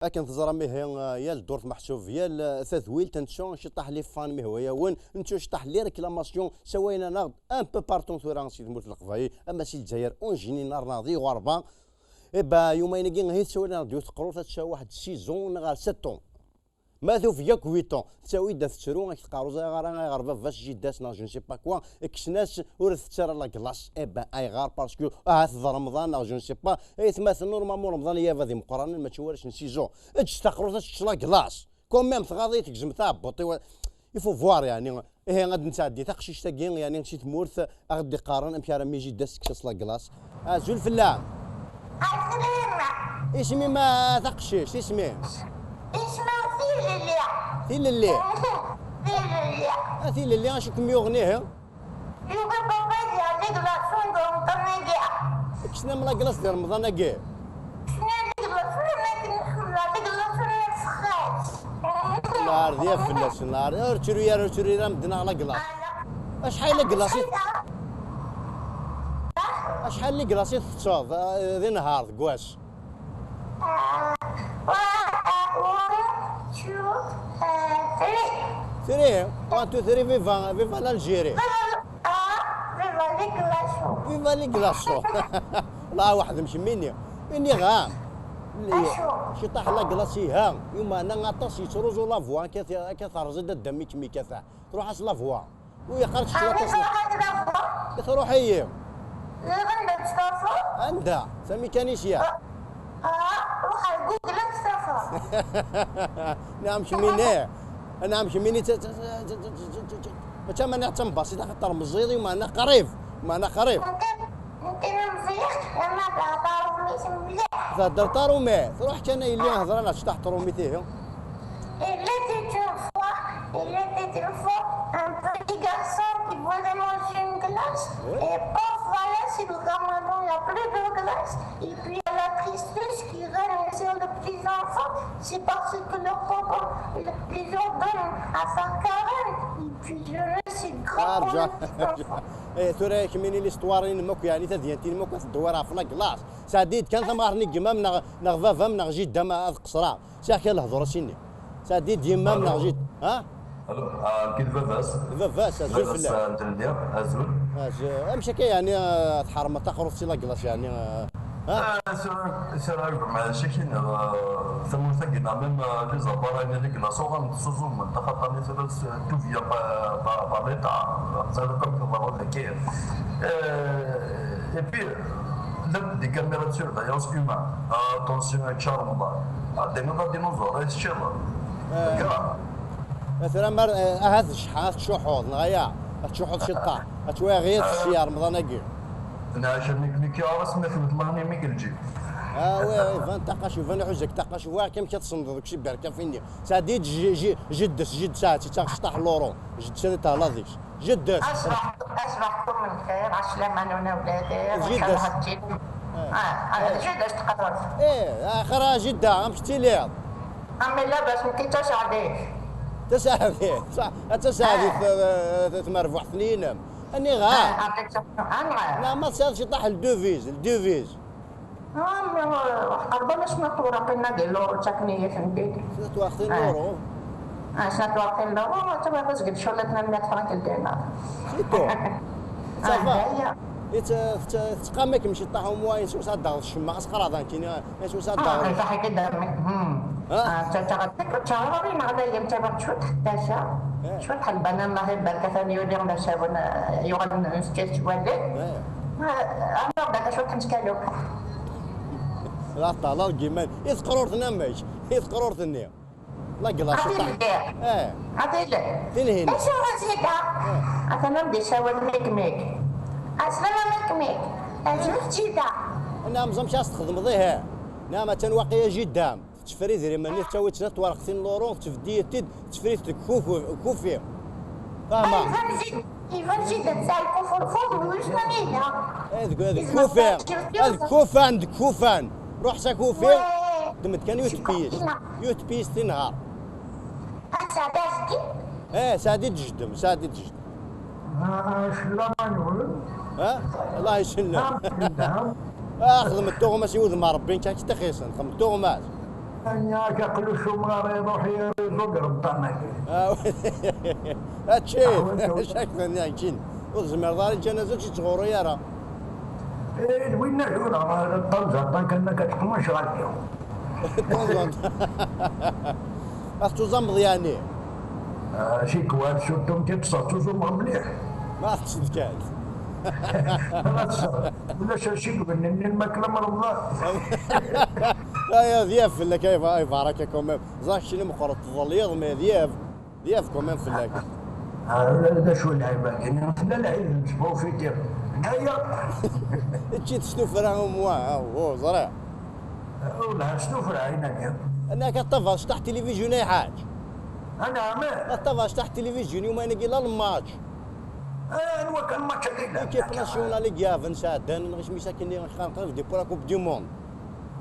لكن تزرى ميه يا الدور محسوب يا تثويل تنشون شطح لي فان ميه ويا وين نتو شطح لي ريكلاماسيون سوينا ناخذ ان بو بارتون ثورا سيد مولت القضاي اما سي الجزائر اون جيني نار ناضي غربا با يومين كي هي تسوينا راديو تقرو تتساوي واحد سيزون غير 7 ما ذوف ياك 8 تساوي دا تشرو تقارو زي غربا فاش جداس نا جو سي با كوا كشناس ورث تشرى لا كلاص اي غار باسكو رمضان نا جو سي با ثماث نورمالمون رمضان يا فادي مقرانا ما تشوارش سيزون اجي تقرو تشرى لا كلاص كون ميم تغاضي تكزم تاع بوطي يفو فوار يعني هي غادي نتعدي تاقشيش تاكين يعني شي تمورث غادي قارن امشي راه ميجي داس كشاس لا كلاص زول فلام اسمي ما تقشيش اسمي ثيل اللي ثيل اللي غنشوفكم يغنيه كشنا ملا كلاص ديال رمضان كاع نهار ديال فلاش نهار تشري راه مدنا على كلاص اشحال كلاص اشحال لي كلاص تصاوب ذي نهار كواش ثري 1 2 3 فيفا الجيري فيفا لي كلاسو لا واحد مشميني مني غام شي طاح لا كلاسي ها يوم انا غطاس يتروزو لافوا كثر زاد دمي كمي كثا تروح اص لافوا ويا قرت شويه تروح هي عندها سمي كانيشيا روح جوجل السفر نعم شميني انا مشميني ما نعتم بسيط خاطر مزيدي وما انا قريب ممكن نزيح لما تعرف ميس مليح تهدر طارومي تروح كان اللي نهضر انا شطح طرومي فيه Il était une fois un petit garçon qui voulait manger une glace et pof, voilà, c'est le ramadan, il n'y a plus de glace. Et puis la tristesse qui règne sur les petits enfants, c'est parce que leur papa les ordonne à sa carène. Et puis je laisse c'est grand pour les petits enfants. ترى كميني ليستوارين ماكو يعني تديانتين ماكو تدورها في لاكلاص ساديت كان ثمارني كما نغفافا من غجيد دما قصرا ساك الهضره سيني ساديت ديما من غجيد ها كيف فاس زول فلا ندير ازول امشي كي يعني تحرم تقرف سي لاكلاص يعني ها سير مع شكين ثم ثقنا ميم لي زابارين اللي كلاصو غنتصوزو من تخطاني ثلاث توفيا باريتا زاد كم مرة كيف et puis des caméras de surveillance humaine attention à Charles des dinosaures et chez مثلا مر هذا شحات شحوط نغيا تشحوط شطا تشوي غير في السيار رمضان كي انا عشان ميكي رسمي في طلعني ميكلجي وي فان تقاش فان حجك تقاش واعر كم كتصندق شي بركه فيني ساديت جد ساعتي تاخطح لورو جد سادي تهلاضيش جد اشرحكم من خير عسلامة انا ولادي جد تقررت اخر جده مشتي ليها امي لاباس ما كنتش عليك تساعدي تمرفوح اثنين اني غا لا ما تصيرش طاح الدوفيز ربما سمعت ورقنا ديال لورو تقنيه فهمتي واخدين لورو سمعت واخدين لورو تما بس قد شغلتنا 100 فرنك لدينا سيتو صافا تقامك مشي طاحوا مواين سو صدق الشماغ اسقراضان كاين سو صدق صحي كده تعرفي ما غدا يمتى شو حتى شو حلبنا الله يبارك ثاني يودير ما شافنا يغن نسكت ولد انا بدك شو تنسكالو لا طلال كيمان يذكرورتنا ماشي يذكرورتني لا قلاش عطيلك تنهينا ايش غزيدا انا بدي سوى الميك اسلام ميك شفت جدا انا مزمش استخدم ضيها نعم تنواقيه جدا تفري ذري ماني تسوي ثلاث ورقتين لورو تفدي تفريت كوفي فاهمه يفهم جدا تاع الكوفر واش نانينا هذا كوفان روح ساكوفي دمت كان يوتبيس تنهار سعداتك سعدي تجدم شلون الله يسلم خدم التوغماس يوذ مع ربي انت تخيسن خدم التوغماس انا كاكلو الشمار يروح يزوق ربطانك. هادشي شاك ثاني كاين وزمر داري الجنازه شي تغورو يا راه. وين نعود على طنجة كنا كتحمش غاديو. اختو يعني. شي كواد شو توم تتصل زوم مليح. ما عرفتش كان. ولا شي من الماكله مرضى. يا ضياف ولا كيف راك كوميم زاك شنو مقرط الظليض ما ضياف كوميم في اللاك. هذا شو اللعيبه كاين لا لعيب نشبو في تير هيا. تجي تشنو فراهم هو زرع. ولا شنو فرعينا انا كطفاش تحت تلفزيون اي حاجه. انا ما طفاش تحت تلفزيون يوم انا قيل الماتش. انا كان ماتش هذيك كيف ناسيونال يافن سادان غيش مساكن خانق في ديبورا كوب دي موند.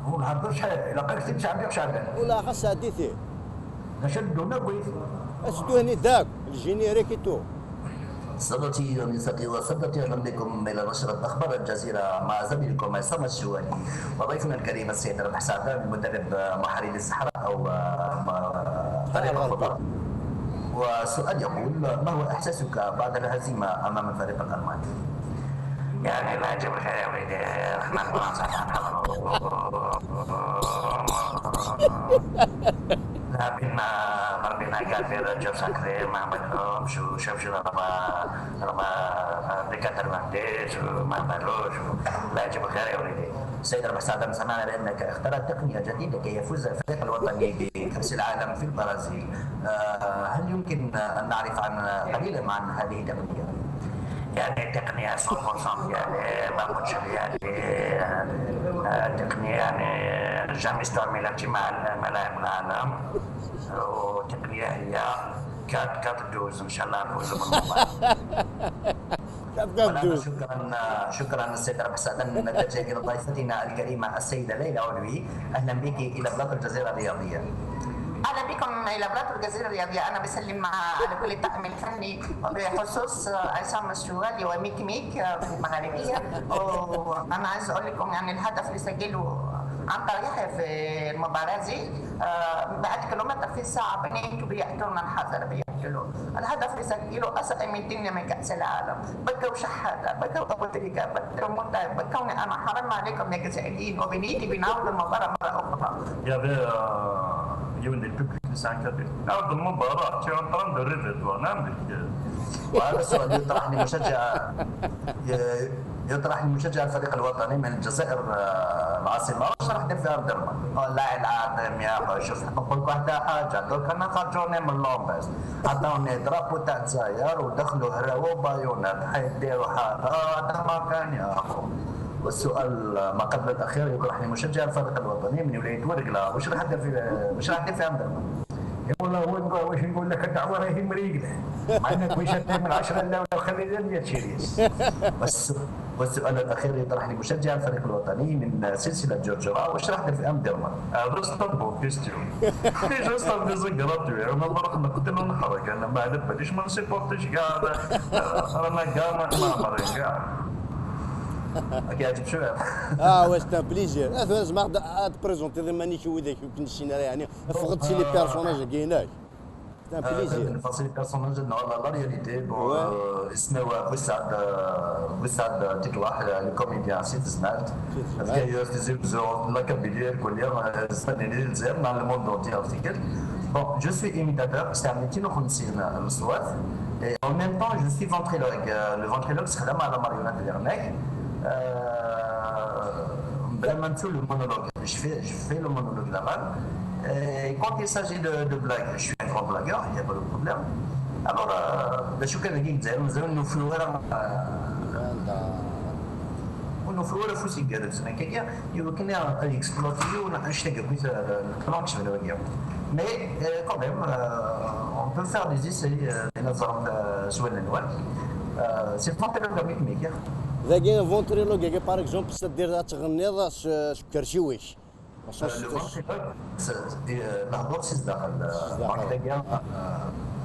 هو نهضر شحال الا قلت شعبي شعبان ولا خاص هاديتي. نشدونا كويس. اسدو هني داك الجينيريك ايتو. سادتي ونساتي وسادتي اهلا بكم الى نشره اخبار الجزيره مع زميلكم عصام الشوالي وضيفنا الكريم السيد ربح سعدان مدرب محارين الصحراء او فريق الخضر. وسؤال يقول ما هو احساسك بعد الهزيمه امام الفريق الالماني؟ يعني لا يجب الخير يا وليدي احنا ربنا قادر جو ساكري ما عملهم شو شوف لما دكاتره مهندس وما عملوش لا يجب الخير يا وليدي. سيد ربح سعدان سمعنا بانك اخترعت تقنيه جديده كي يفوز الفريق الوطني بكاس العالم في البرازيل. هل يمكن ان نعرف قليلا عن هذه التقنيه؟ يعني تقنية 100% يعني ما كنتش يعني تقنية يعني جامي استعملت مع ملاعب العالم وتقنية هي كانت تدوز ان شاء الله نفوز بالموضوع. شكرا السيد ربح سعدان. نتجه الى ضيفتنا الكريمه السيده ليلى علوي. اهلا بك الى بلاط الجزيره الرياضيه. اهلا بكم الى بلاط الجزيره الرياضيه. انا بسلم على كل الطاقم الفني وبخصوص عصام الشوالي وميك في المغربيه. وانا عايز اقول لكم يعني الهدف اللي سجله عن طريقه في المباراه دي بعد كيلومتر في الساعه بنيتوا بيقتلنا الحذر بيقتلوا. الهدف اللي سجله اسعى من الدنيا من كاس العالم. بكوا شحاته بكوا ابو تريكه بكوا متعب بكوني انا حرام عليكم يا جزائريين وبنيتي بنعود المباراه مره اخرى. Il y avait une des publics de 5 années. نعود المباراة tu es en train de rêver toi نعم. وهذا السؤال يطرح لمشجع الفريق الوطني من الجزائر العاصمه. واش راح دير فيها بدرمان؟ والله العظيم يا اخويا شوف نقول لك واحد حاجه دوك انا خرجوني من لومبيس عطاوني درابو تاع الجزائر ودخلوا هراو بايونات حيديروا حاجه هذا ما كان يا اخو. والسؤال ما قبل الاخير يطرح لمشجع الفريق الوطني من ولايه ورقله. واش راح دير فيها بدرمان؟ والله واش نقول لك الدعوه راهي مريقله مع انك واش من 10 لا خلينا 100 شريس. والسؤال الاخير يطرح لمشجع الفريق الوطني من سلسله جورجرا. واش راح دير في امدرمان؟ هذا ستامبو كيستيون ديجا ستام ديزا غراتوي انا نروح نقتل ونحرق انا ما على باليش ما نسيبورتيش كاع رانا كاع ما عمري كاع كيعجب شويه. واش تا بليزير لازم تبريزونتي ماني شو ذاك يمكن السيناريو يعني فقدتي لي بيرسوناج كايناش. تا بليزير نفصل بيرسوناج لا رياليتي اسمه وسعد تكلاح الكوميديان سيت سمعت كاين تزيد لا كابيلير كل يوم استناني الجزائر مع الموند اونتي ارتيكل. Bon, je suis imitateur, c'est un métier le soir. Et en même temps, je suis ventriloque. Le ventriloque, c'est la marionnette de l'Ernec. Vraiment tout le monologue. Je fais le monologue là-bas. Et quand il s'agit de blagues, je suis un grand blagueur, il n'y a pas de problème. Alors, je suis nous ونفروا له فلوس يقدر زعما كاين يمكن يكسبلوتي ونشتاق كويس الكلونش ولا وياه مي كون ميم اون بو فير دي زيسي نظرهم سوال النوال سي فونتيرو ميك ذاكي فونتريلو كاع باغ اكزومبل تدير تغنيض كرشيويش الهضور سي صداق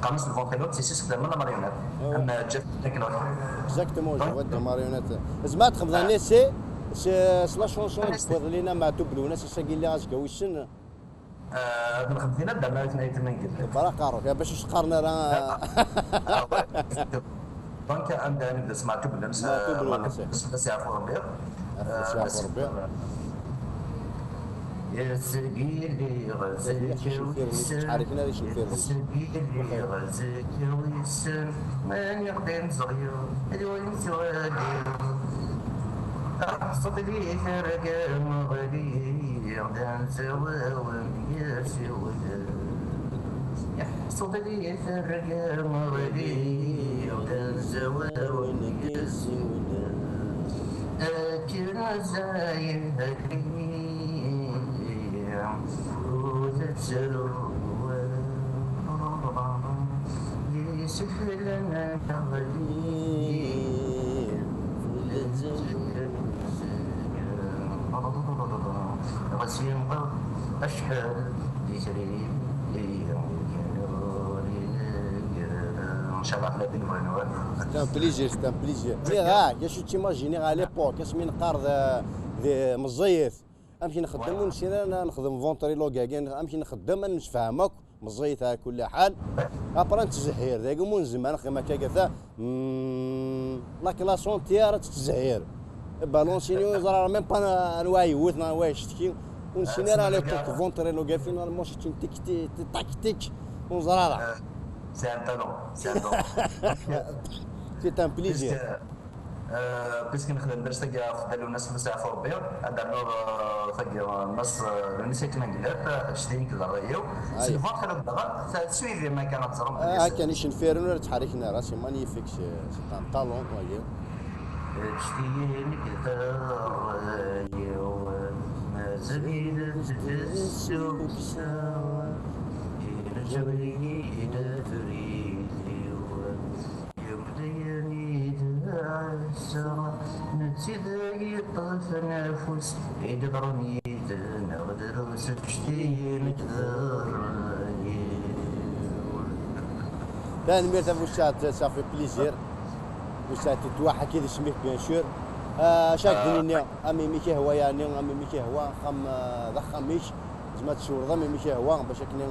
قاموس الفونتريلو سي استخدام لا ماريونيت اما جات تكنولوجي اكزاكتومون جو فوا ماريونيت زعما تخبضني سي لا شونسون اللي تفضل لينا مع توبلو ناس ساكي اللي غاسكا ويسن هذا الخمسينات درنا 82 برا قاروك باش تقارنا راه دونك انا نبدا سمعتو بالامس بس يعرفوا ربي يعرفوا ربي يا سقيلي غزك ويسن يا سقيلي غزك ويسن من يقدم صغير وين سوالي أحصد لي فرق مغلي يغدان سواون يا سوال يحصد لي فرق مغلي يغدان سواون يا سوال أكل زايد لي وتتسلو يسفلنا تغلي غسيل أشحال يجري ان شاء الله حنا بنوانو سي ان بليزير ها كاش تيماجيني على ليبوك كاش من قارض مزيف امشي نخدم ونسير انا نخدم فونتريلو كاكين امشي نخدم نفهمك مزيت على كل حال ابرا تزهير ذاك منزم انا كما كاكا لا كلاسون تيار تزهير بالونسينيو زرا ميم با نواي وثنا واي شتكي ونسير على ليبوك فونتريلو كافين الماتش تكتيك ونزرا سي ان طالون سي ان طالون سي ان بليزير بيسكي نخدم درس تاع خدالو الناس في الساعه فوربيا درنا تاع الناس نسيت منقلات شتيني كذا رايو سي فوت خلو دغا سويفي ما كانت تصرم هكا نيش نفيرون ولا تحركنا راسي مانيفيك سي ان طالون كوايو شتيني كذا رايو ما زبيد تتسوق سوا الجبري إذا تريد يبديني السرى نتذاقي طرف نفس يدبرني نغدر سبشتين كذراي ثاني ميرتا بوشات صافي بليزير بوشات تتواحد كذا سميك بيان سور شاك دنيا امي ميكي هو يعني امي ميكي هو خم ضخميش زعما تشور ضمي ميكي هو باش كني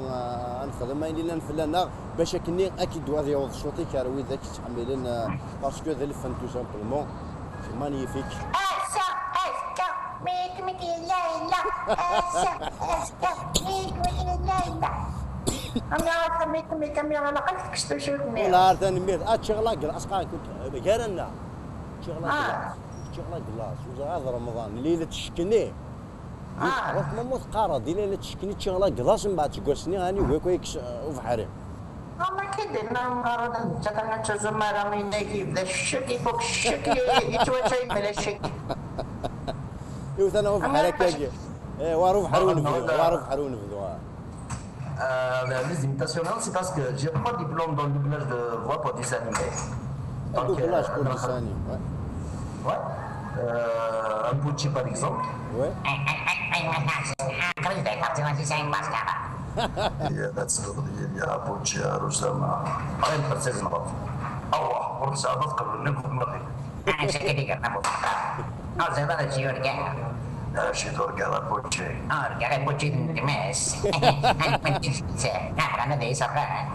نخدم ما لينا نفلانا باش كني اكيد وهذا يوض صوتي كاروي ذاك تحملين باسكو ذا لفن تو سامبلومون سي مانيفيك ميك لا أنا عارفة ميك أنا قلت كشتو شوفني والله ثاني ميت شغله كلاس كنت كارنا شغله كلاس وهذا رمضان ليله تشكني وقت ما موت قارض ليله تشكني شغله كلاس من بعد تقولسني هاني ويك وفحري ما كده نمرض جاتنا تزمر من نجيب ذا الشكي فوق الشكي يتوجه بلا الشكي يوث انا وفحري كاجي واروف حرون في les imitations, c'est parce que j'ai pas de diplôme dans le doublage de voix pour dessin animé. Un doublage pour dessin animé, ouais. Ouais. Un Pucci par exemple. Ouais. that's يا بوتشي يا رسامة. أين برسيز نبض؟ أوه ورسا أذكر نقول مرة. أنا شكلي قرنا بوتشي. أو زي هذا الشيء رجع. شي ترجع بوتشي. رجع بوتشي دمس. أنا ذي سرقان.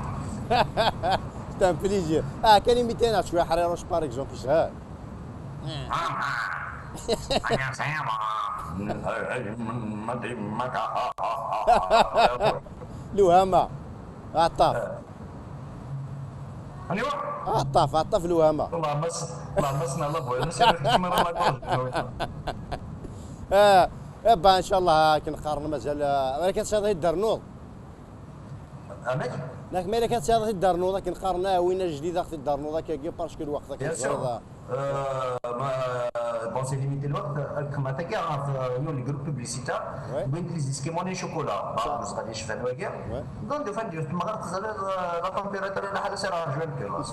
C'est un plaisir. كان يميتين شوية حريروش باغ اكزومبل شهر. أنا سامع. الوهامة عطاف أيوة عطاف الوهامة والله مسنا الله بوي نسير كما ان شاء الله كنقارن مازال ولكن هذا الدرنوض ناك ملي كانت هذه الدرنوضه كنقارنها وين جديده اختي الدرنوضه كي باسكو الوقت كيزرد بون سي ليميتي الوقت كما تاكي في نون جروب بوبليسيتار بين لي سكيموني شوكولا باغوز غادي يشفى نواكي دون دو فان دير تما تزال لا تمبيراتور لا حاجه سير رجل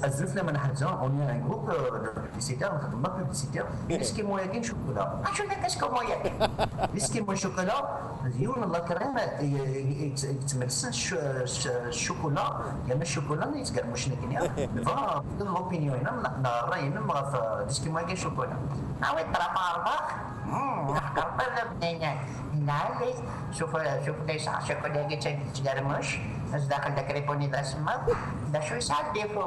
ازلفنا من حاجه اون ان جروب بوبليسيتار نخدم بوبليسيتار لي سكيمويا شوكولا شو ذاك سكومويا لي سكيمو شوكولا ديون الله كريم يتمرس الشوكولا يعني الشوكولا يتقال مش نكنيا فا لوبينيون راينا في ديسكيمويا كي شوكولا عاود طرف عرضاخ نفكر بلا بنينة نعلي شوف ليش شوكولا كي تقرمش اش داخل داك ريبوني ذا سما دا شو يساعد ديفو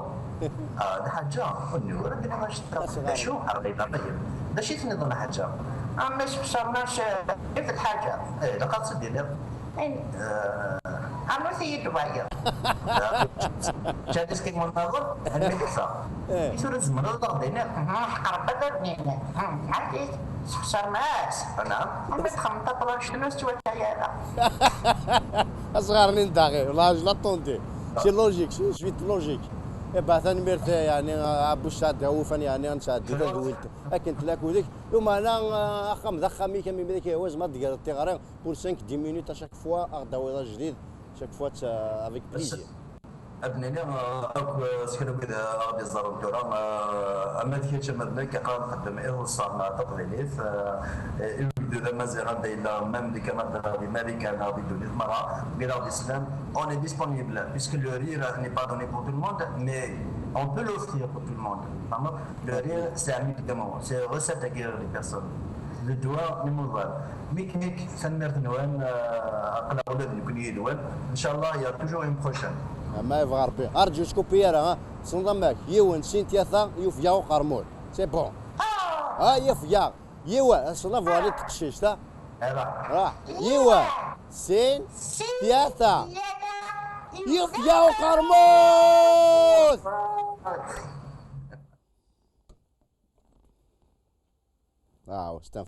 ده حاجه النور ربنا ما شفت شو عربي طيب ده شي تنظن حاجه مش بصرناش كيف الحاجة ايه لقد صدي عمو سيد باير جالس كي مناظر المدرسة يصير الزمن الضغطين حقر بدر بنينا عرفتي بصرناش نعم عمو تخمطة طلع شنو سوى التيارة اصغر من داغي لا لا طونتي سي لوجيك سويت لوجيك با ثاني ميرت يعني ابو الشاد هو فاني يعني نشاد دويلت لكن تلاك وديك يوم انا اخا مضخمي كمي بديك واش ما دير التيغارين بور 5 10 مينوت اشاك فوا اغدا جديد شاك فوا افيك بليزير ابني سكنوا كذا غادي الزار الدورة اما تكيتش مدنا كقام قدم ايه صار تقليليف يبدو ذا مازال غادي لا ميم دي كندا دي امريكان غادي دوني المرأة بلا الاسلام on est disponible puisque le rire n'est pas donné pour tout le monde mais on peut l'offrir pour tout le monde. Le rire c'est un médicament, c'est une recette à guérir les personnes. Le doigt نموضوع ميك سنرت نوان اقل اولاد يكون يدوان ان شاء الله يا توجور اون بروشين ما يبغى ربي ارجو سكوبيرا ها تنظم معك يون سينتياثا يوفيا وقرمول سي بون ها يوفيا يوا اصلا فوالي تقشيش تا راه يوا سين تياثا يوفيا وقرمول واو